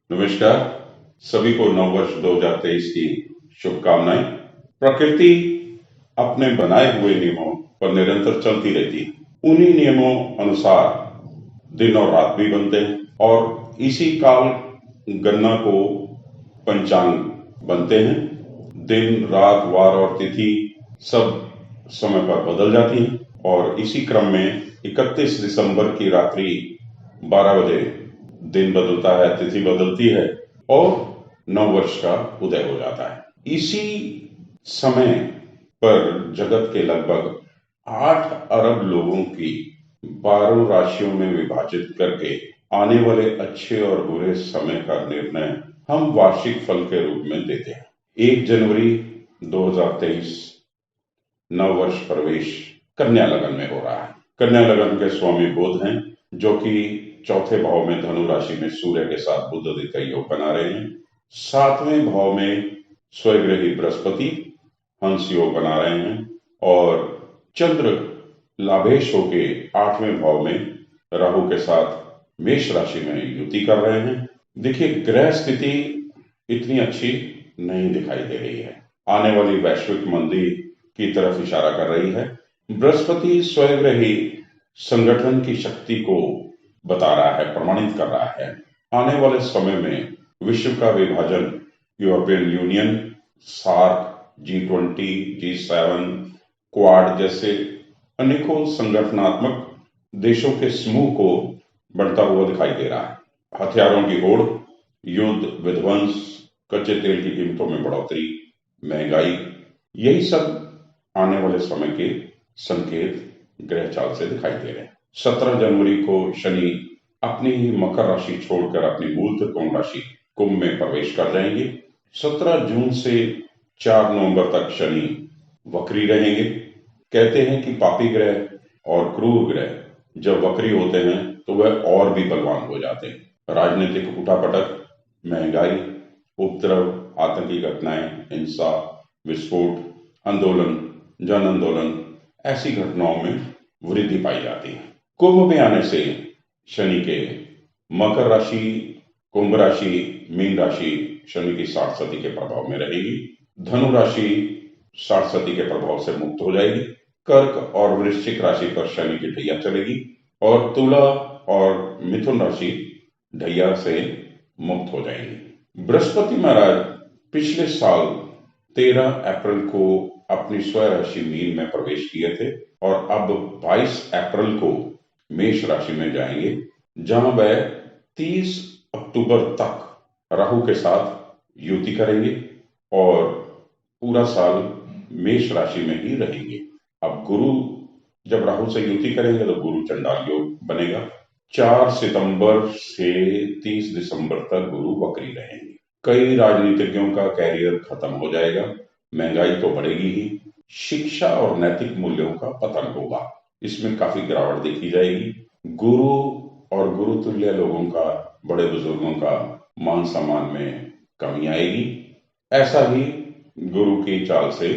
नमस्कार। सभी को नववर्ष 2023 की शुभकामनाएं। प्रकृति अपने बनाए हुए नियमों पर निरंतर चलती रहती है। उन्हीं नियमों अनुसार दिन और रात भी बनते हैं और इसी काल गणना को पंचांग बनते हैं। दिन, रात, वार और तिथि सब समय पर बदल जाती हैं और इसी क्रम में 31 दिसंबर की रात्रि 12 बजे दिन बदलता है, तिथि बदलती है और नववर्ष का उदय हो जाता है। इसी समय पर जगत के लगभग 8 अरब लोगों की 12 राशियों में विभाजित करके आने वाले अच्छे और बुरे समय का निर्णय हम वार्षिक फल के रूप में देते हैं। 1 जनवरी 2023 नववर्ष प्रवेश कन्या लगन में हो रहा है। कन्या लगन के स्वामी बुध हैं, जो कि चौथे भाव में धनु राशि में सूर्य के साथ बुध आदित्य योग बना रहे हैं। 7वें भाव में स्वग्रही बृहस्पति हंस योग बना रहे हैं और चंद्र लाभेश होके 8वें भाव में राहु के साथ मेष राशि में युति कर रहे हैं। देखिए, ग्रह स्थिति इतनी अच्छी नहीं दिखाई दे रही है। आने वाली वैश्विक मंदी की तरफ इशारा कर रही है। बृहस्पति स्वग्रही संगठन की शक्ति को बता रहा है, प्रमाणित कर रहा है। आने वाले समय में विश्व का विभाजन European union, SAARC, G20, G7, quad जैसे अनेकों संगठनात्मक देशों के समूह को बढ़ता हुआ दिखाई दे रहा है। हथियारों की होड़, युद्ध, विध्वंस, कच्चे तेल की कीमतों में बढ़ोतरी, महंगाई, यही सब आने वाले समय के संकेत ग्रह चाल से दिखाई दे रहे हैं। 17 जनवरी को शनि अपनी ही मकर राशि छोड़कर अपनी मूल त्रिकोण राशि कुंभ में प्रवेश कर जाएंगे। 17 जून से 4 नवंबर तक शनि वक्री रहेंगे। कहते हैं कि पापी ग्रह और क्रूर ग्रह जब वक्री होते हैं तो वह और भी बलवान हो जाते हैं। राजनीतिक उठापटक, महंगाई, उपद्रव, आतंकी घटनाएं, हिंसा, विस्फोट, आंदोलन, जन आंदोलन, ऐसी घटनाओं में वृद्धि पाई जाती है। कुंभ में आने से शनि के मकर राशि, कुंभ राशि, मीन राशि शनि की 60 सती के प्रभाव में रहेगी। धनु राशि 60 सती के प्रभाव से मुक्त हो जाएगी। कर्क और वृश्चिक राशि पर शनि की ढैया चलेगी और तुला और मिथुन राशि ढैया से मुक्त हो जाएंगी। बृहस्पति महाराज पिछले साल 13 अप्रैल को अपनी स्वराशि मीन में प्रवेश किए थे और अब 22 अप्रैल को मेष राशि में जाएंगे, जहां वह 30 अक्टूबर तक राहु के साथ युति करेंगे और पूरा साल मेष राशि में ही रहेंगे। अब गुरु जब राहु से युति करेंगे तो गुरु चंडाल योग बनेगा। 4 सितंबर से 30 दिसंबर तक गुरु वक्री रहेंगे। कई राजनीतिज्ञों का कैरियर खत्म हो जाएगा। महंगाई तो बढ़ेगी ही, शिक्षा और नैतिक मूल्यों का पतन होगा, इसमें काफी गिरावट देखी जाएगी। गुरु और गुरु तुल्य लोगों का, बड़े बुजुर्गों का मान सम्मान में कमी आएगी। ऐसा ही गुरु की चाल से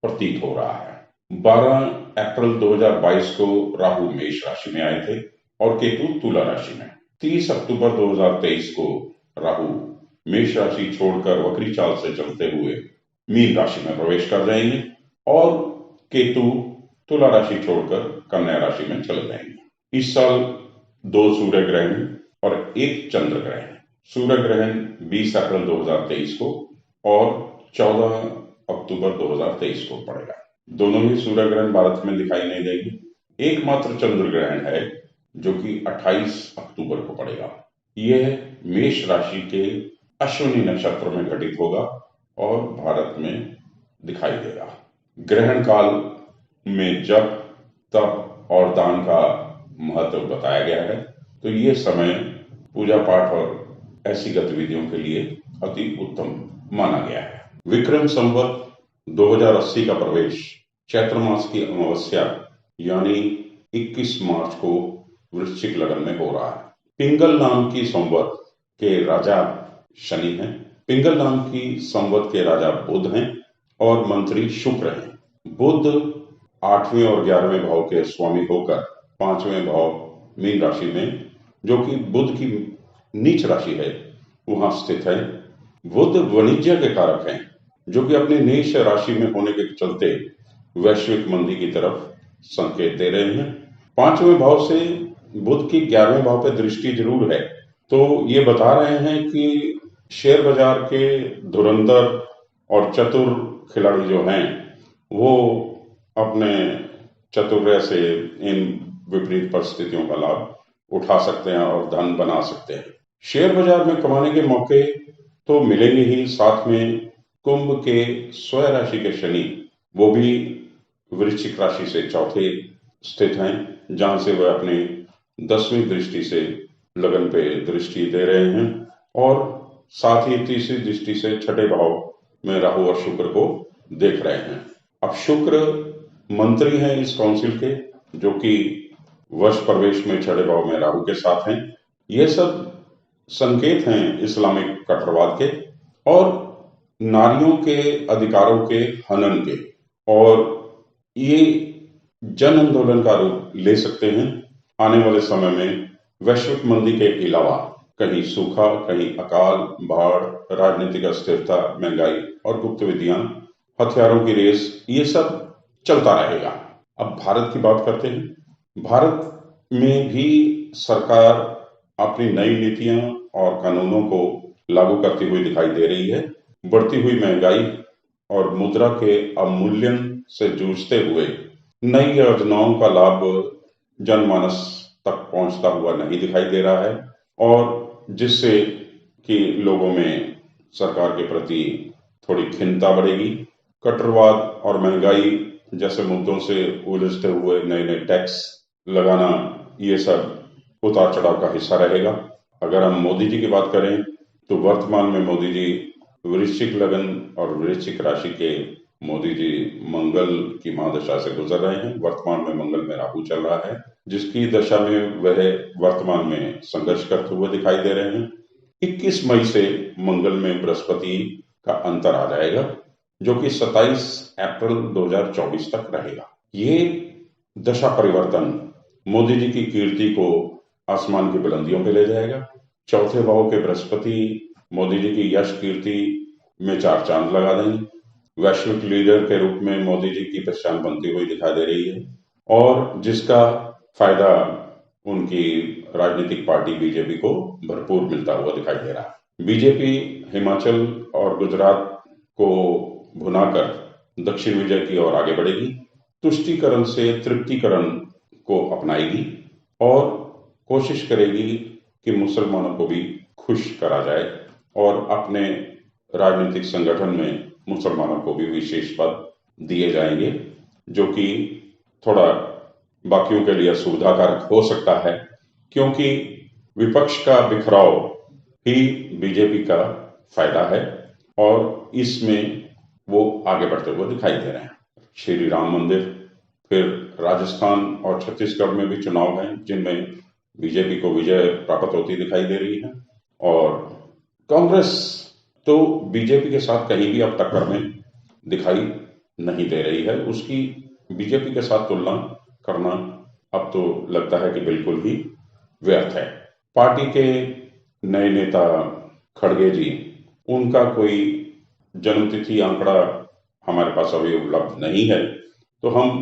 प्रतीत हो रहा है। 12 अप्रैल 2022 को राहु मेष राशि में आए थे और केतु तुला राशि में। 30 अक्टूबर 2023 को राहु मेष राशि छोड़कर वक्री चाल से चलते हुए मीन राशि में प्रवेश कर जाएंगे और केतु तुला राशि छोड़कर कन्या राशि में चले जाएंगे। इस साल 2 सूर्य ग्रहण और 1 चंद्र ग्रहण। सूर्य ग्रहण 20 अप्रैल 2023 को और 14 अक्टूबर 2023 को पड़ेगा। दोनों ही सूर्य ग्रहण भारत में दिखाई नहीं देगी। एकमात्र चंद्र ग्रहण है जो कि 28 अक्टूबर को पड़ेगा। यह मेष राशि के अश्विनी नक्षत्र में घटित होगा और भारत में दिखाई देगा। ग्रहण काल में जप, तप और दान का महत्व बताया गया है, तो ये समय पूजा पाठ और ऐसी गतिविधियों के लिए अति उत्तम माना गया है। विक्रम संवत 2080 का प्रवेश चैत्र मास की अमावस्या यानी 21 मार्च को वृश्चिक लगन में हो रहा है। पिंगल नाम की संवत के राजा शनि हैं। पिंगल नाम की संवत के राजा बुध हैं और मंत्री शुक्र हैं। बुध 8वें और 11वें भाव के स्वामी होकर 5वें भाव मीन राशि में, जो कि बुध की नीच राशि है, वहां स्थित है। बुध वाणिज्य के कारक हैं, जो कि अपनी नीच राशि में होने के चलते वैश्विक मंदी की तरफ संकेत दे रहे हैं। 5वें भाव से बुध की 11वें भाव पर दृष्टि जरूर है, तो ये बता रहे हैं कि शेयर बाजार के धुरंधर और चतुर खिलाड़ी जो हैं, वो अपने चतुर्य से इन विपरीत परिस्थितियों का लाभ उठा सकते हैं और धन बना सकते हैं। शेयर बाजार में कमाने के मौके तो मिलेंगे ही, साथ में कुंभ के स्वयं राशि के शनि, वो भी वृश्चिक राशि से चौथे स्थित हैं, जहां से वह अपनी 10वीं दृष्टि से लगन पे दृष्टि दे रहे हैं और साथ ही तीसरी दृष्टि से छठे भाव में राहु और शुक्र को देख रहे हैं। अब शुक्र मंत्री हैं इस काउंसिल के, जो कि वर्ष प्रवेश में छठे भाव में राहु के साथ हैं। ये सब संकेत हैं इस्लामिक कट्टरवाद के और नारियों के अधिकारों के हनन के, और ये जन आंदोलन का रूप ले सकते हैं। आने वाले समय में वैश्विक मंदी के अलावा कहीं सूखा, कहीं अकाल, बाढ़, राजनीतिक अस्थिरता, महंगाई और गुप्त विधियां, हथियारों की रेस, ये सब चलता रहेगा। अब भारत की बात करते हैं। भारत में भी सरकार अपनी नई नीतियां और कानूनों को लागू करती हुई दिखाई दे रही है। बढ़ती हुई महंगाई और मुद्रा के अवमूल्यन से जूझते हुए नई योजनाओं का लाभ जनमानस तक पहुंचता हुआ नहीं दिखाई दे रहा है, और जिससे कि लोगों में सरकार के प्रति थोड़ी खिन्नता बढ़ेगी। कट्टरवाद और महंगाई जैसे मुद्दों से उलझते हुए नए नए टैक्स लगाना, ये सब उतार चढ़ाव का हिस्सा रहेगा। अगर हम मोदी जी की बात करें तो वर्तमान में मोदी जी वृश्चिक लगन और वृश्चिक राशि के मोदी जी मंगल की महादशा से गुजर रहे हैं। वर्तमान में मंगल में राहु चल रहा है, जिसकी दशा में वह वर्तमान में संघर्ष करते हुए दिखाई दे रहे हैं। 21 मई से मंगल में बृहस्पति का अंतर आ जाएगा, जो कि 27 अप्रैल 2024 तक रहेगा। ये दशा परिवर्तन मोदी जी की कीर्ति को आसमान की बुलंदियों पे ले जाएगा। चौथे भाव के बृहस्पति मोदी जी की यश कीर्ति में चार चांद लगा देंगे। वैश्विक लीडर के रूप में मोदी जी की पहचान बनती हुई दिखाई दे रही है, और जिसका फायदा उनकी राजनीतिक पार्टी बीजेपी को भरपूर मिलता हुआ दिखाई दे रहा है। बीजेपी हिमाचल और गुजरात को भुनाकर दक्षिण विजय की ओर आगे बढ़ेगी, तुष्टीकरण से तृप्तिकरण को अपनाएगी और कोशिश करेगी कि मुसलमानों को भी खुश करा जाए, और अपने राजनीतिक संगठन में मुसलमानों को भी विशेष पद दिए जाएंगे, जो कि थोड़ा बाकियों के लिए असुविधाकारक हो सकता है, क्योंकि विपक्ष का बिखराव ही बीजेपी का फायदा है और इसमें वो आगे बढ़ते हुए दिखाई दे रहे हैं। श्री राम मंदिर, फिर राजस्थान और छत्तीसगढ़ में भी चुनाव हैं, जिनमें बीजेपी को विजय प्राप्त होती दिखाई दे रही है, और कांग्रेस तो बीजेपी के साथ कहीं भी अब टक्कर में दिखाई नहीं दे रही है। उसकी बीजेपी के साथ तुलना करना अब तो लगता है कि बिल्कुल ही व्यर्थ है। पार्टी के नए नेता खड़गे जी, उनका कोई जन्मतिथि आंकड़ा हमारे पास अभी उपलब्ध नहीं है, तो हम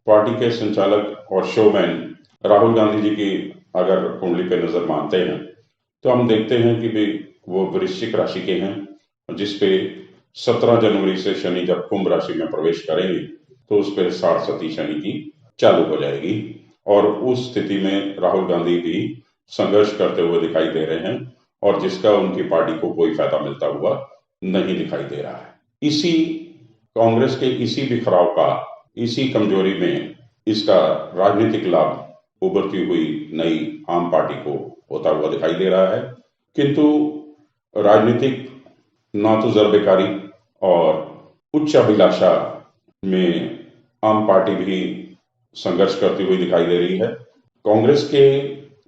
पार्टी के संचालक और शोमैन राहुल गांधी जी की अगर कुंडली पे नजर मानते हैं, तो हम देखते हैं कि भी वो वृश्चिक राशि के हैं, जिसपे 17 जनवरी से शनि जब कुंभ राशि में प्रवेश करेंगे तो उस पर 60 शनि की चालू हो जाएगी, और उस स्थिति में राहुल गांधी भी संघर्ष करते हुए दिखाई दे रहे हैं, और जिसका उनकी पार्टी को कोई फायदा मिलता हुआ नहीं दिखाई दे रहा है। इसी कांग्रेस के इसी बिखराव का, इसी कमजोरी में इसका राजनीतिक लाभ उभरती हुई नई आम पार्टी को होता हुआ दिखाई दे रहा है। किंतु राजनीतिक नातुजर्बेकारी और उच्च अभिलाषा में आम पार्टी भी संघर्ष करती हुई दिखाई दे रही है। कांग्रेस के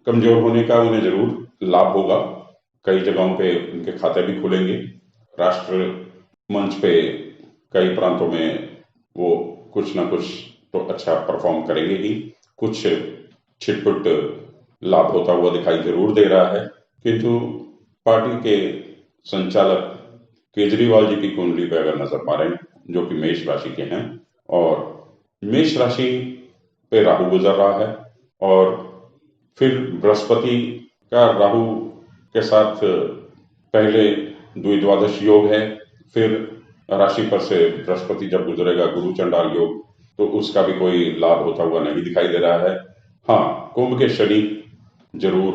कमजोर होने का उन्हें जरूर लाभ होगा, कई जगहों पे उनके खाते भी खुलेंगे, राष्ट्र मंच पे कई प्रांतों में वो कुछ ना कुछ तो अच्छा परफॉर्म करेंगे ही, कुछ छिटपुट लाभ होता हुआ दिखाई जरूर दे रहा है। किंतु पार्टी के संचालक केजरीवाल जी की कुंडली पे अगर नजर मारें, जो कि मेष राशि के हैं, और मेष राशि पे राहु गुजर रहा है, और फिर बृहस्पति का राहु के साथ पहले द्विद्वादश योग है, फिर राशि पर से बृहस्पति जब गुजरेगा गुरु चंडाल योग, तो उसका भी कोई लाभ होता हुआ नहीं दिखाई दे रहा है। हाँ, कुंभ के शनि जरूर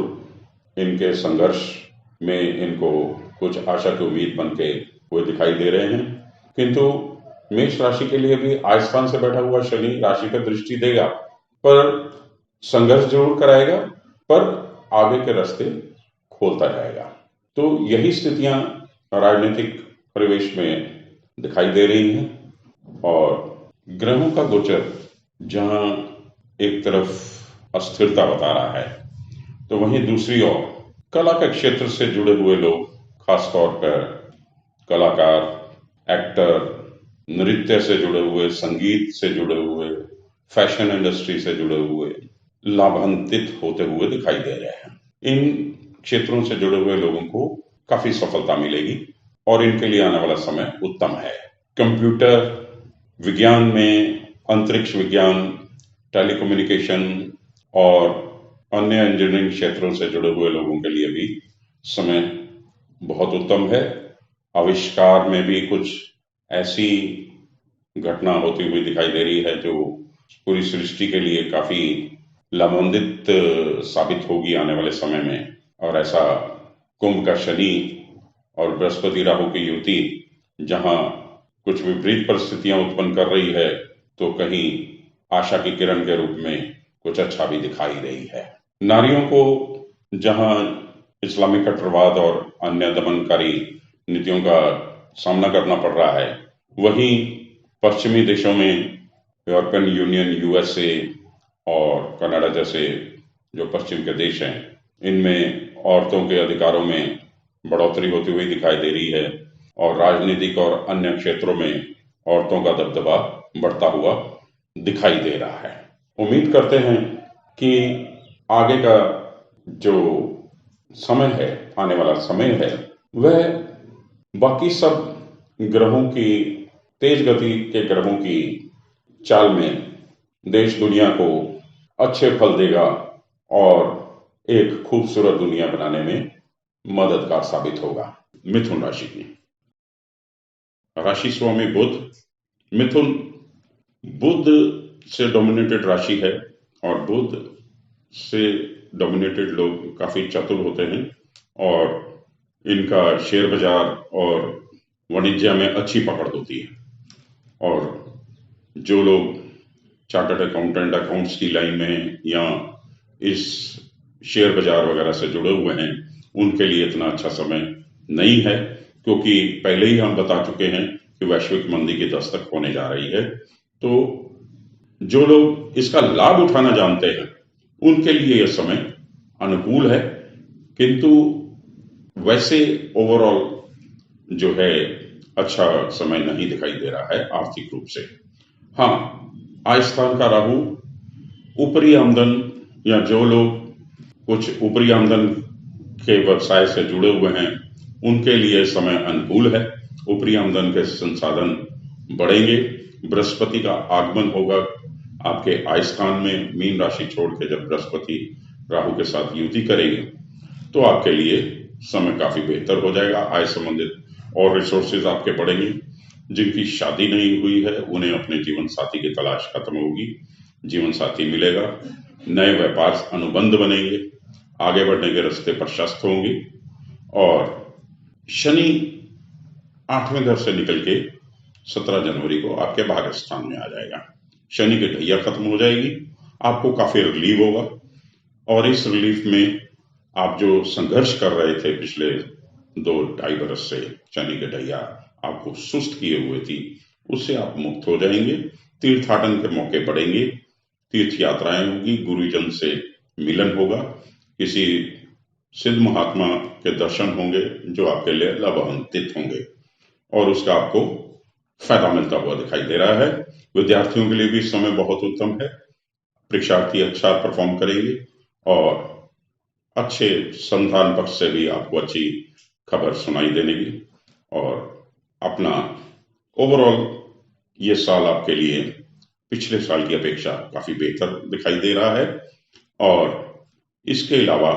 इनके संघर्ष में इनको कुछ आशा की उम्मीद बन के हुए दिखाई दे रहे हैं, किंतु मेष राशि के लिए भी आज स्थान से बैठा हुआ शनि राशि पर दृष्टि देगा, पर संघर्ष जरूर कराएगा, पर आगे के रास्ते खोलता जाएगा। तो यही स्थितियां राजनीतिक परिवेश में दिखाई दे रही हैं, और ग्रहों का गोचर जहां एक तरफ अस्थिरता बता रहा है, तो वहीं दूसरी ओर कला के क्षेत्र से जुड़े हुए लोग, खासतौर पर कलाकार, एक्टर, नृत्य से जुड़े हुए, संगीत से जुड़े हुए, फैशन इंडस्ट्री से जुड़े हुए, लाभान्वित होते हुए दिखाई दे रहे हैं। इन क्षेत्रों से जुड़े हुए लोगों को काफी सफलता मिलेगी, और इनके लिए आने वाला समय उत्तम है। कंप्यूटर विज्ञान में, अंतरिक्ष विज्ञान, टेलीकम्युनिकेशन और अन्य इंजीनियरिंग क्षेत्रों से जुड़े हुए लोगों के लिए भी समय बहुत उत्तम है। आविष्कार में भी कुछ ऐसी घटना होती हुई दिखाई दे रही है जो पूरी सृष्टि के लिए काफी लाभान्वित साबित होगी आने वाले समय में। और ऐसा कुंभ का शनि और बृहस्पति राहु की युति जहां कुछ विपरीत परिस्थितियां उत्पन्न कर रही है, तो कहीं आशा की किरण के रूप में कुछ अच्छा भी दिखाई रही है। नारियों को जहां इस्लामिक कट्टरवाद और अन्य दमनकारी नीतियों का सामना करना पड़ रहा है, वहीं पश्चिमी देशों में यूरोपियन यूनियन, यूएसए और कनाडा जैसे जो पश्चिम के देश हैं, इनमें औरतों के अधिकारों में बढ़ोतरी होती हुई दिखाई दे रही है, और राजनीतिक और अन्य क्षेत्रों में औरतों का दबदबा बढ़ता हुआ दिखाई दे रहा है। उम्मीद करते हैं कि आगे का जो समय है, आने वाला समय है, वह बाकी सब ग्रहों की, तेज गति के ग्रहों की चाल में देश दुनिया को अच्छे फल देगा, और एक खूबसूरत दुनिया बनाने में मददगार साबित होगा। मिथुन राशि की राशि स्वामी बुध, मिथुन बुध से डोमिनेटेड राशि है, और बुध से डोमिनेटेड लोग काफी चतुर होते हैं, और इनका शेयर बाजार और वाणिज्य में अच्छी पकड़ होती है। और जो लोग चार्टर्ड अकाउंटेंट, अकाउंट्स की लाइन में या इस शेयर बाजार वगैरह से जुड़े हुए हैं, उनके लिए इतना अच्छा समय नहीं है, क्योंकि पहले ही हम बता चुके हैं कि वैश्विक मंदी की दस्तक होने जा रही है। तो जो लोग इसका लाभ उठाना जानते हैं, उनके लिए यह समय अनुकूल है, किंतु वैसे ओवरऑल जो है अच्छा समय नहीं दिखाई दे रहा है आर्थिक रूप से। हाँ, आय स्थान का राहु ऊपरी आमदन, या जो लोग कुछ ऊपरी आमदन के व्यवसाय से जुड़े हुए हैं, उनके लिए समय अनुकूल है। ऊपरी आमदन के संसाधन बढ़ेंगे। बृहस्पति का आगमन होगा आपके आय स्थान में। मीन राशि छोड़ के जब बृहस्पति राहु के साथ युति करेंगे, तो आपके लिए समय काफी बेहतर हो जाएगा। आय संबंधित और रिसोर्सेज आपके बढ़ेंगे। जिनकी शादी नहीं हुई है, उन्हें अपने जीवन साथी की तलाश खत्म होगी, जीवन साथी मिलेगा। नए व्यापार अनुबंध बनेंगे, आगे बढ़ने के रास्ते प्रशस्त होंगे। और शनि 8वें घर से निकल के 17 जनवरी को आपके भाग्य स्थान में आ जाएगा। शनि की ढैया खत्म हो जाएगी, आपको काफी रिलीफ होगा, और इस रिलीफ में आप जो संघर्ष कर रहे थे पिछले 2-2.5 बरस से, शनि की ढैया आपको सुस्त किए हुए थी, उससे आप मुक्त हो जाएंगे। तीर्थाटन के मौके बढ़ेंगे, तीर्थ यात्राएं होगी, गुरुजन से मिलन होगा, किसी सिद्ध महात्मा के दर्शन होंगे जो आपके लिए लाभान्वित होंगे, और उसका आपको फायदा मिलता हुआ दिखाई दे रहा है। विद्यार्थियों के लिए भी समय बहुत उत्तम है। परीक्षार्थी अच्छा परफॉर्म करेंगे, और अच्छे संतान पक्ष से भी आपको अच्छी खबर सुनाई देने की। और अपना ओवरऑल ये साल आपके लिए पिछले साल की अपेक्षा काफी बेहतर दिखाई दे रहा है। और इसके अलावा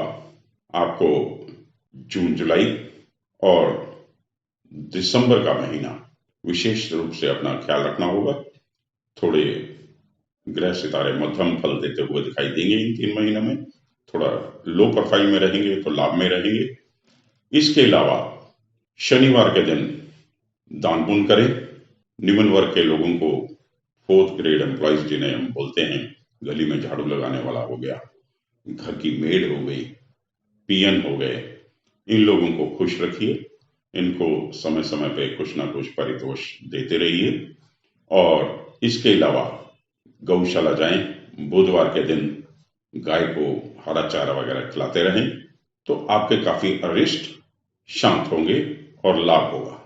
आपको जून जुलाई और दिसंबर का महीना विशेष रूप से अपना ख्याल रखना होगा। थोड़े ग्रह सितारे मध्यम फल देते हुए दिखाई देंगे इन 3 महीनों में। थोड़ा लो प्रोफाइल में रहेंगे तो लाभ में रहेंगे। इसके अलावा शनिवार के दिन दान पुण्य करें। निम्न वर्ग के लोगों को, 4th ग्रेड एम्प्लॉयज जिन्हें हम बोलते हैं, गली में झाड़ू लगाने वाला हो गया, घर की मेड हो गई, पीएन हो गए, इन लोगों को खुश रखिए। इनको समय समय पे कुछ ना कुछ परितोष देते रहिए। और इसके अलावा गौशाला जाएं, बुधवार के दिन गाय को हरा चारा वगैरह खिलाते रहें, तो आपके काफी अरिष्ट शांत होंगे और लाभ होगा।